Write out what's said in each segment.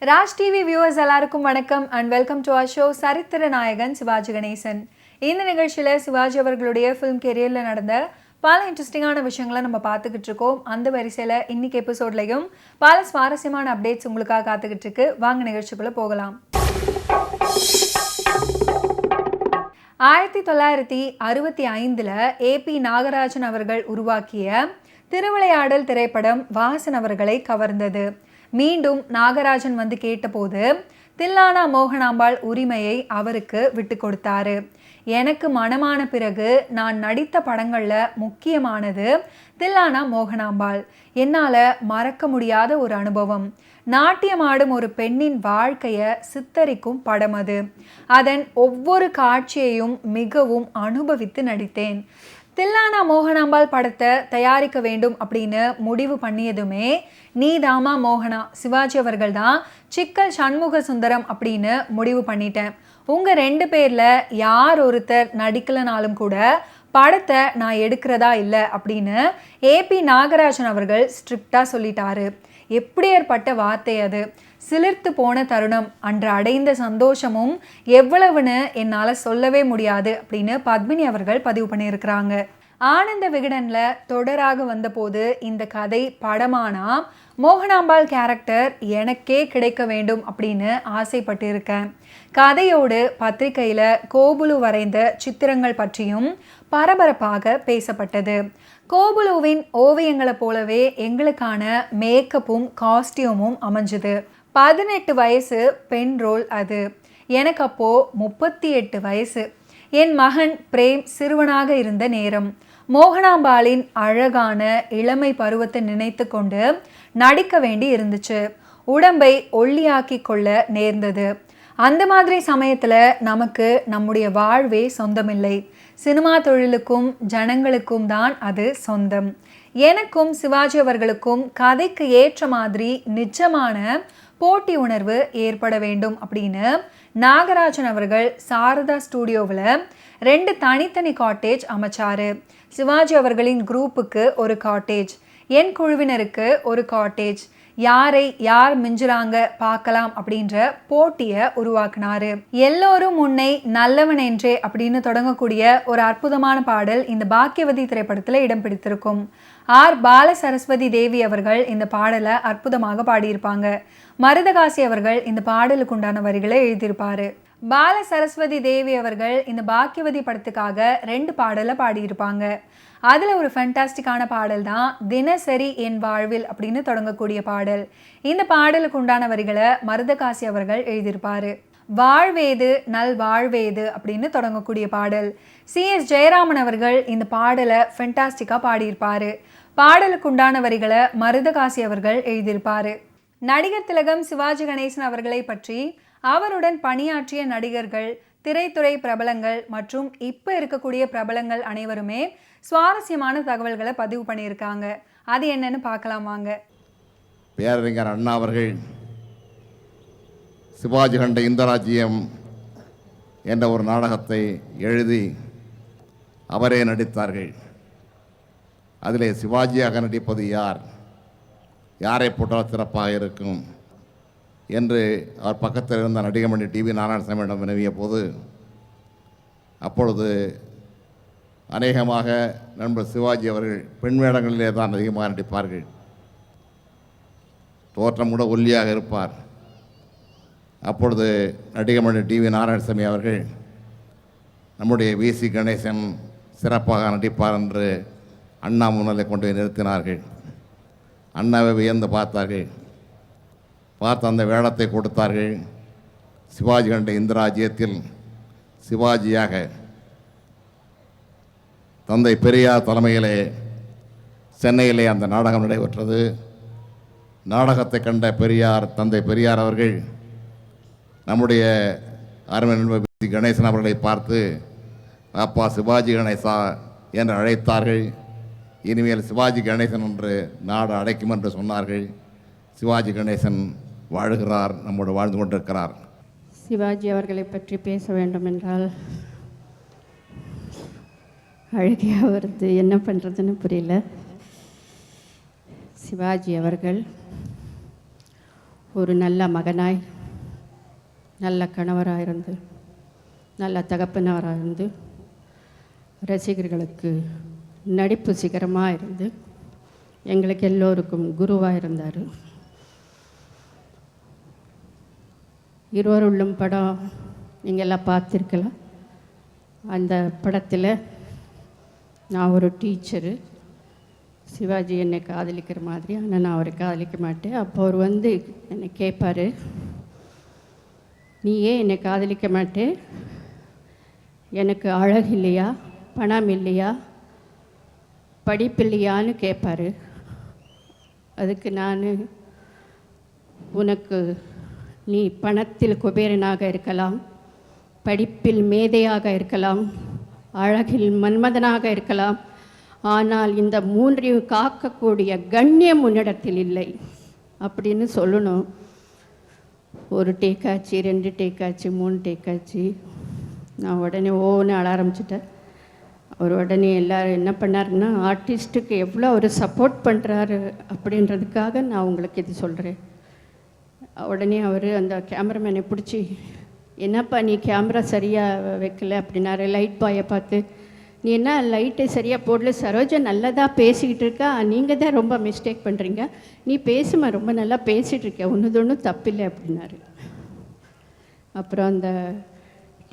Raj TV viewers எல்லாருக்கும் வணக்கம் and welcome to our show Sarithira Nayagan Sivaji Ganesan. இந்த நிகழ்ச்சியில் சிவாஜி அவர்களுடைய ஃபிலிம் கெரியரில் நடந்த பல இன்ட்ரெஸ்டிங்கான விஷயங்களை நம்ம பார்த்துக்கிட்டு இருக்கோம். அந்த வரிசையில் இன்னைக்கு எபிசோட்லையும் பல சுவாரஸ்யமான அப்டேட்ஸ் உங்களுக்காக காத்துக்கிட்டு இருக்கு. வாங்க நிகழ்ச்சிக்குள்ளே போகலாம். 1965 ஏபி நாகராஜன் அவர்கள் உருவாக்கிய திருவிளையாடல் திரைப்படம் வாசன் அவர்களை கவர்ந்தது. மீண்டும் நாகராஜன் வந்து கேட்டபோது தில்லானா மோகனாம்பாள் உரிமையை அவருக்கு விட்டு கொடுத்தாரு. எனக்கு மனமான பிறகு நான் நடித்த படங்களில் முக்கியமானது தில்லானா மோகனாம்பாள். என்னால் மறக்க முடியாத ஒரு அனுபவம். நாட்டியமாடும் ஒரு பெண்ணின் வாழ்க்கையை சித்தரிக்கும் படம் அது. அதன் ஒவ்வொரு காட்சியையும் மிகவும் அனுபவித்து நடித்தேன். தில்லானா மோகனாம்பாள் படத்தை தயாரிக்க வேண்டும் அப்படின்னு முடிவு பண்ணியதுமே நீதாமா மோகனா சிவாஜி அவர்கள் தான் சிக்கல் சண்முக சுந்தரம் அப்படின்னு முடிவு பண்ணிட்டேன். உங்கள் 2 பேரில் யார் ஒருத்தர் நடிக்கலனாலும் கூட படத்தை நான் எடுக்கிறதா இல்லை அப்படின்னு ஏபி நாகராஜன் அவர்கள் ஸ்ட்ரிக்டாக சொல்லிட்டாரு. எப்படி ஏற்பட்ட வார்த்தை அது! சிலிர்த்து போன தருணம், அன்று அடைந்த சந்தோஷமும் எவ்வளவுன்னு என்னால் சொல்லவே முடியாது அப்படின்னு பத்மினி அவர்கள் பதிவு பண்ணியிருக்கிறாங்க. ஆனந்த விகடனில் தொடராக வந்தபோது இந்த கதை படமானா மோகனாம்பாள் கேரக்டர் எனக்கே கிடைக்க வேண்டும் அப்படின்னு ஆசைப்பட்டிருக்கேன். கதையோடு பத்திரிகையில் கோபுலு வரைந்த சித்திரங்கள் பற்றியும் பரபரப்பாக பேசப்பட்டது. கோபுலுவின் ஓவியங்களை போலவே எங்களுக்கான மேக்கப்பும் காஸ்டியூமும் அமைஞ்சுது. 18 வயசு பெண் ரோல் அது. எனக்கு அப்போது 38 வயசு. என் மகன் பிரேம் சிறுவனாக இருந்த நேரம். மோகனாம்பாளின் அழகான இளமை பருவத்தை நினைத்து கொண்டு நடிக்க வேண்டி இருந்துச்சு. உடம்பை ஒல்லியாக்கி கொள்ள நேர்ந்தது. அந்த மாதிரி சமயத்தில் நமக்கு நம்முடைய வாழ்வே சொந்தமில்லை. சினிமா தொழிலுக்கும் ஜனங்களுக்கும் தான் அது சொந்தம். எனக்கும் சிவாஜி அவர்களுக்கும் கதைக்கு ஏற்ற மாதிரி நிஜமான போட்டி உணர்வு ஏற்பட வேண்டும் அப்படின்னு நாகராஜன் அவர்கள் சாரதா ஸ்டூடியோவில் 2 தனித்தனி காட்டேஜ் அமைச்சாரு. சிவாஜி அவர்களின் குரூப்புக்கு ஒரு காட்டேஜ், என் குழுவினருக்கு ஒரு காட்டேஜ். யாரை யார் மிஞ்சுறாங்க பார்க்கலாம் அப்படின்ற போட்டியை உருவாக்குனாரு. எல்லோரும் உன்னை நல்லவன் என்றே அப்படின்னு தொடங்கக்கூடிய ஒரு அற்புதமான பாடல் இந்த பாக்கியவதி திரைப்படத்தில் இடம் பிடித்திருக்கும். ஆர் பால சரஸ்வதி தேவி அவர்கள் இந்த பாடலை அற்புதமாக பாடியிருப்பாங்க. மருதகாசி அவர்கள் இந்த பாடலுக்கு உண்டான வரிகளை எழுதியிருப்பாரு. பால சரஸ்வதி தேவி அவர்கள் இந்த பாக்கியவதி படத்துக்காக 2 பாடலை பாடியிருப்பாங்க. அதில் ஒரு ஃபேண்டாஸ்டிக்கான பாடல் தான் தினசரி என் வாழ்வில் அப்படின்னு தொடங்கக்கூடிய பாடல். இந்த பாடலுக்கு உண்டான வரிகளை மருதகாசி அவர்கள் எழுதியிருப்பாரு. வாழ்வேது நல் வாழ்வேது அப்படின்னு தொடங்கக்கூடிய பாடல். CS ஜெயராமன் அவர்கள் இந்த பாடலை ஃபேண்டாஸ்டிக்காக பாடியிருப்பாரு. பாடலுக்கு உண்டான வரிகளை மருதகாசி அவர்கள் எழுதியிருப்பாரு. நடிகர் திலகம் சிவாஜி கணேசன் அவர்களை பற்றி அவருடன் பணியாற்றிய நடிகர்கள், திரைத்துறை பிரபலங்கள் மற்றும் இப்போ இருக்கக்கூடிய பிரபலங்கள் அனைவருமே சுவாரஸ்யமான தகவல்களை பதிவு பண்ணியிருக்காங்க. அது என்னன்னு பார்க்கலாம் வாங்க. பேரறிஞர் அண்ணா அவர்கள் சிவாஜி கண்ட இந்த ராஜ்யம் என்ற ஒரு நாடகத்தை எழுதி அவரே நடித்தார்கள். அதிலே சிவாஜியாக நடிப்பது யார், யாரை போட்டால் சிறப்பாக இருக்கும் என்று அவர் பக்கத்தில் இருந்த நடிகமணி டிவி நாராயணசாமியிடம் வினவிய போது, அப்பொழுது அநேகமாக நண்பர் சிவாஜி அவர்கள் பெண் வேடங்களிலே தான் அதிகமாக நடிப்பார்கள், தோற்றம் கூட ஒல்லியாக இருப்பார். அப்பொழுது நடிகமணி டிவி நாராயணசாமி அவர்கள் நம்முடைய VC கணேசன் சிறப்பாக நடிப்பார் என்று அண்ணா முன்னிலை கொண்டு நிறுத்தினார்கள். அண்ணாவை வியந்து பார்த்தார்கள். பார்த்து அந்த வேடத்தை கொடுத்தார்கள். சிவாஜி கண்ட இந்த ராஜ்யத்தில் சிவாஜியாக தந்தை பெரியார் தலைமையிலே சென்னையிலே அந்த நாடகம் நடைபெற்றது. நாடகத்தை கண்ட பெரியார், தந்தை பெரியார் அவர்கள் நம்முடைய அருமை நண்பர் VC கணேசன் அவர்களை பார்த்து அப்பா சிவாஜி கணேசா என்று அழைத்தார்கள். இனிமேல் சிவாஜி கணேசன் என்று நாடு அடைக்கும் என்று சொன்னார்கள். சிவாஜி கணேசன் வாழ்கிறார், நம்மோடு வாழ்ந்து கொண்டிருக்கிறார். சிவாஜி அவர்களை பற்றி பேச வேண்டும் என்றால் அழகியாக வருது, என்ன பண்ணுறதுன்னு புரியல. சிவாஜி அவர்கள் ஒரு நல்ல மகனாய், நல்ல கணவராக இருந்து, நல்ல தகப்பனவராக இருந்து, ரசிகர்களுக்கு நடிப்பு சிகரமாக இருந்து, எங்களுக்கு எல்லோருக்கும் குருவாக இருந்தார். இருவருள்ளும் படம் நீங்கள் எல்லாம் பார்த்துருக்கலாம். அந்த படத்தில் நான் ஒரு டீச்சரு, சிவாஜி என்னை காதலிக்கிற மாதிரி, ஆனால் நான் அவரை காதலிக்க மாட்டேன். அப்போ அவர் வந்து என்னை கேட்பார், நீ ஏன் என்னை காதலிக்க மாட்டே? எனக்கு அழகு இல்லையா, பணம் இல்லையா, படிப்பு இல்லையான்னு கேட்பார். அதுக்கு நான், உனக்கு நீ பணத்தில் குபேரனாக இருக்கலாம், படிப்பில் மேதையாக இருக்கலாம், அழகில் மன்மதனாக இருக்கலாம், ஆனால் இந்த மூன்றையும் காக்கக்கூடிய கண்ணியம் உன்னிடத்தில் இல்லை அப்படின்னு சொல்லணும். ஒரு டேக்காச்சு, 2 டேக்காச்சு, 3 டேக்காச்சு. நான் உடனே ஓன்னு அழ ஆரம்பிச்சிட்டேன். அவர் உடனே எல்லோரும் என்ன பண்ணாருன்னா, ஆர்டிஸ்ட்டுக்கு எவ்வளோ அவர் சப்போர்ட் பண்ணுறாரு அப்படின்றதுக்காக நான் உங்களுக்கு இது சொல்கிறேன். உடனே அவர் அந்த கேமராமேனை பிடிச்சி, என்னப்பா நீ கேமரா சரியாக வைக்கல அப்படின்னாரு. லைட் பாயை பார்த்து, நீ என்ன லைட்டை சரியாக போடல, சரோஜா நல்லதாக பேசிக்கிட்டு இருக்கா, நீங்கள் தான் ரொம்ப மிஸ்டேக் பண்ணுறீங்க, நீ பேசுமா, ரொம்ப நல்லா பேசிகிட்டு இருக்க, ஒன்றும் தப்பில்லை அப்படின்னாரு. அப்புறம் அந்த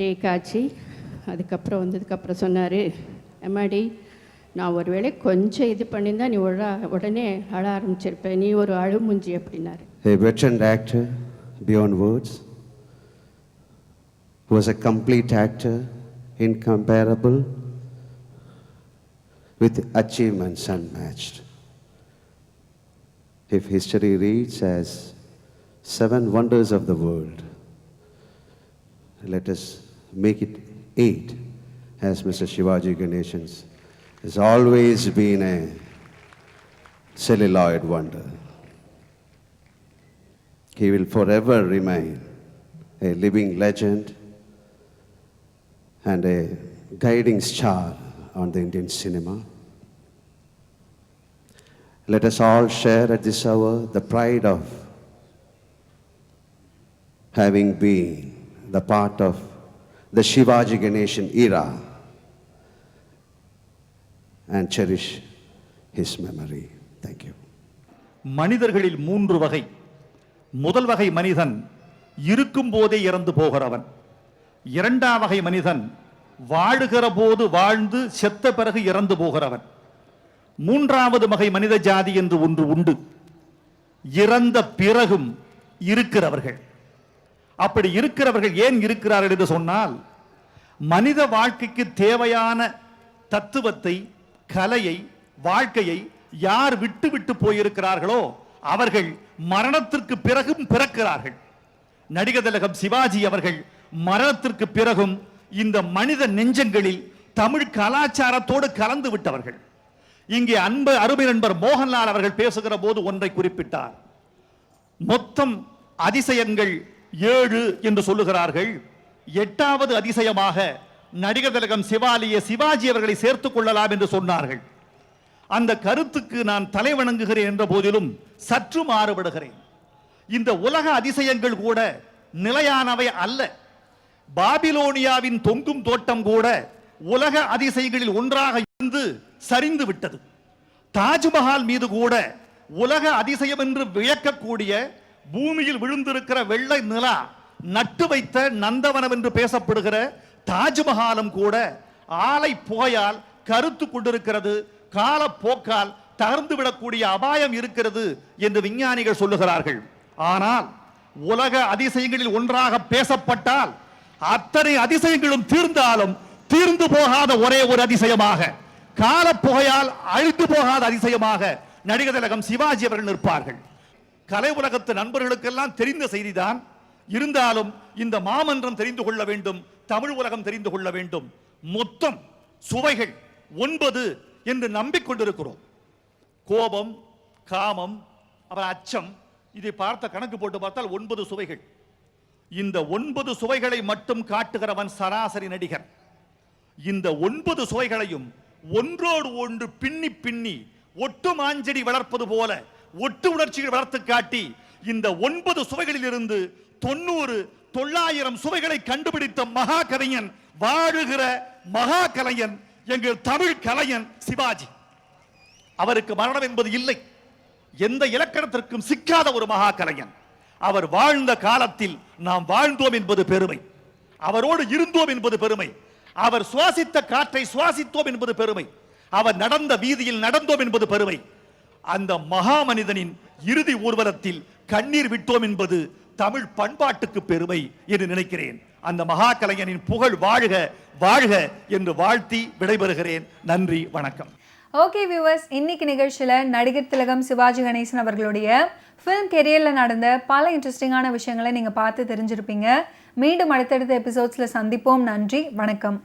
டேக் ஆச்சு. அதுக்கப்புறம் வந்ததுக்கப்புறம் சொன்னார், எம்மாடி நான் ஒரு வேளை கொஞ்சம் இது பண்ணியிருந்தா நீ உடனே அழ ஆரம்பிச்சிருப்பேன், நீ ஒரு அழுமுஞ்சி அப்படின்னாரு. A veteran actor beyond words, who was a complete actor, incomparable, with achievements unmatched. If history reads as 7 wonders of the world, let us make it 8, as Mr. Shivaji Ganeshan has always been a celluloid wonder. He will forever remain a living legend and a guiding star on the Indian cinema. Let us all share at this hour the pride of having been the part of the Shivaji Ganeshan era and cherish his memory. Thank you. மனிதர்களில் 3 வகை. முதல் வகை மனிதன் இருக்கும் போதே இறந்து போகிறவன். 2ஆம் வகை மனிதன் வாழுகிற போது வாழ்ந்து செத்த பிறகு இறந்து போகிறவன். 3வது வகை மனித ஜாதி என்று ஒன்று உண்டு, இறந்த பிறகும் இருக்கிறவர்கள். அப்படி இருக்கிறவர்கள் ஏன் இருக்கிறார்கள் என்று சொன்னால், மனித வாழ்க்கைக்கு தேவையான தத்துவத்தை, கலையை, வாழ்க்கையை யார் விட்டு விட்டு போயிருக்கிறார்களோ அவர்கள் மரணத்திற்கு பிறகும் பிறக்கிறார்கள். நடிகர் திலகம் சிவாஜி அவர்கள் மரணத்திற்கு பிறகும் இந்த மனித நெஞ்சங்களில் தமிழ் கலாச்சாரத்தோடு கலந்து விட்டவர்கள். இங்கே அருமை நண்பர் மோகன்லால் அவர்கள் பேசுகிற போது ஒன்றை குறிப்பிட்டார். மொத்தம் அதிசயங்கள் 7 என்று சொல்லுகிறார்கள். 8வது அதிசயமாக நடிகர் திலகம் சிவாஜி அவர்களை சேர்த்துக் கொள்ளலாம் என்று சொன்னார்கள். அந்த கருத்துக்கு நான் தலை வணங்குகிறேன் என்ற போதிலும் சற்று மாறுபடுகிறேன். இந்த உலக அதிசயங்கள் கூட நிலையானவை அல்ல. பாபிலோனியாவின் தொங்கும் தோட்டம் கூட உலக அதிசயங்களில் ஒன்றாக இருந்து சரிந்து விட்டது. தாஜ்மஹால் மீது கூட உலக அதிசயம் என்று வியக்கக்கூடிய பூமியில் விழுந்திருக்கிற வெள்ளை நிலா, நட்டு வைத்த நந்தவனம் என்று பேசப்படுகிற தாஜ்மஹாலும் கூட ஆலை புகையால் கருத்து கொண்டிருக்கிறது, காலப்போக்கால் தகர்ந்து விடக்கூடிய அபாயம் இருக்கிறது என்று விஞ்ஞானிகள் சொல்லுகிறார்கள். ஆனால் உலக அதிசயங்களில் ஒன்றாக பேசப்பட்டால் அத்தனை அதிசயங்களும் தீர்ந்தாலும் தீர்ந்து போகாத ஒரே ஒரு அதிசயமாக, காலப்புகையால் அழித்து போகாத அதிசயமாக நடிகர் திலகம் சிவாஜி அவர்கள் நிற்பார்கள். கலை உலகத்து நண்பர்களுக்கெல்லாம் தெரிந்த செய்திதான். இருந்தாலும் இந்த மாமன்றம் தெரிந்து கொள்ள வேண்டும், தமிழ் உலகம் தெரிந்து கொள்ள வேண்டும். மொத்தம் சுவைகள் 9 என்று நம்பிக்கொண்டிருக்கிறோம். கோபம், காமம், அப்புறம் அச்சம், இதை பார்த்த கணக்கு போட்டு பார்த்தால் 9 சுவைகள். இந்த 9 சுவைகளை மட்டும் காட்டுகிறவன் சராசரி நடிகர். இந்த 9 சுவைகளையும் ஒன்றோடு ஒன்று பின்னி பின்னி ஒட்டு மாஞ்செடி வளர்ப்பது போல ஒட்டு உணர்ச்சிகள் வளர்த்து காட்டி இந்த 9 சுவைகளிலிருந்து 90 900 சுவைகளை கண்டுபிடித்த மகா கலைஞன், வாழுகிற மகா கலைஞன், எங்கள் தமிழ் கலைஞன் சிவாஜி. அவருக்கு மரணம் என்பது இல்லை. எந்த இலக்கணத்திற்கும் சிக்காத ஒரு மகா கலைஞன். அவர் வாழ்ந்த காலத்தில் நாம் வாழ்ந்தோம் என்பது பெருமை, அவரோடு இருந்தோம் என்பது பெருமை, அவர் சுவாசித்த காற்றை சுவாசித்தோம் என்பது பெருமை, அவர் நடந்த வீதியில் நடந்தோம் என்பது பெருமை. அந்த மகா மனிதனின் இறுதி ஊர்வலத்தில் கண்ணீர் விட்டோம் என்பது தமிழ் பண்பாட்டுக்கு பெருமை என்று நினைக்கிறேன். அந்த மகா கலைஞனின் புகழ் வாழ்க வாழ்க என்று வாழ்த்தி விடைபெறுகிறேன். நன்றி, வணக்கம். ஓகே வியூவர்ஸ், இன்னைக்கு நிகழ்ச்சியில் நடிகர் திலகம் சிவாஜி கணேசன் அவர்களுடைய ஃபிலிம் கெரியரில் நடந்த பல இன்ட்ரெஸ்டிங்கான விஷயங்களை நீங்கள் பார்த்து தெரிஞ்சிருப்பீங்க. மீண்டும் அடுத்தடுத்த எபிசோட்ஸில் சந்திப்போம். நன்றி, வணக்கம்.